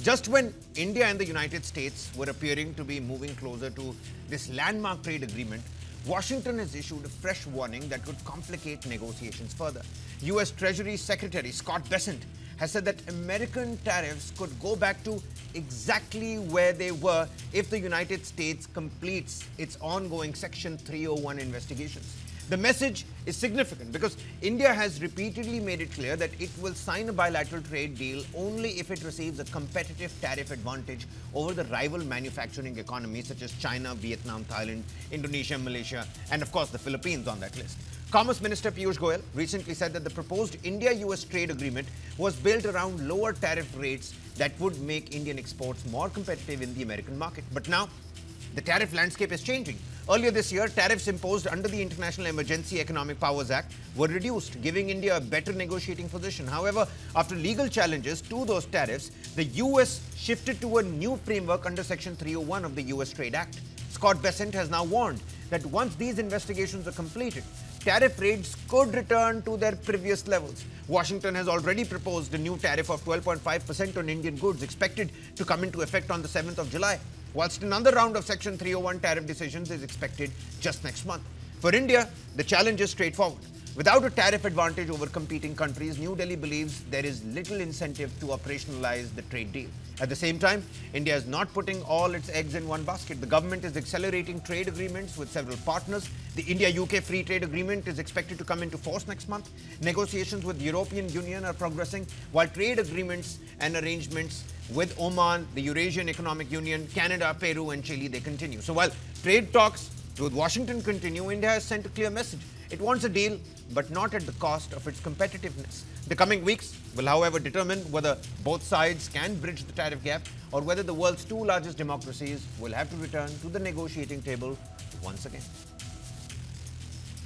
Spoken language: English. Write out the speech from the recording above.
Just when India and the United States were appearing to be moving closer to this landmark trade agreement, Washington has issued a fresh warning that could complicate negotiations further. US Treasury Secretary Scott Bessent has said that American tariffs could go back to exactly where they were if the United States completes its ongoing Section 301 investigations. The message is significant because India has repeatedly made it clear that it will sign a bilateral trade deal only if it receives a competitive tariff advantage over the rival manufacturing economies such as China, Vietnam, Thailand, Indonesia, Malaysia, and of course the Philippines on that list. Commerce Minister Piyush Goyal recently said that the proposed India-US trade agreement was built around lower tariff rates that would make Indian exports more competitive in the American market. But now, the tariff landscape is changing. Earlier this year, tariffs imposed under the International Emergency Economic Powers Act were reduced, giving India a better negotiating position. However, after legal challenges to those tariffs, the US shifted to a new framework under Section 301 of the US Trade Act. Scott Bessent has now warned that once these investigations are completed, tariff rates could return to their previous levels. Washington has already proposed a new tariff of 12.5% on Indian goods, expected to come into effect on the 7th of July. Whilst another round of Section 301 tariff decisions is expected just next month. For India, the challenge is straightforward. Without a tariff advantage over competing countries, New Delhi believes there is little incentive to operationalize the trade deal. At the same time, India is not putting all its eggs in one basket. The government is accelerating trade agreements with several partners. The India-UK Free Trade Agreement is expected to come into force next month. Negotiations with the European Union are progressing, while trade agreements and arrangements with Oman, the Eurasian Economic Union, Canada, Peru, and Chile, they continue. So while trade talks with Washington continue, India has sent a clear message. It wants a deal, but not at the cost of its competitiveness. The coming weeks will, however, determine whether both sides can bridge the tariff gap or whether the world's two largest democracies will have to return to the negotiating table once again.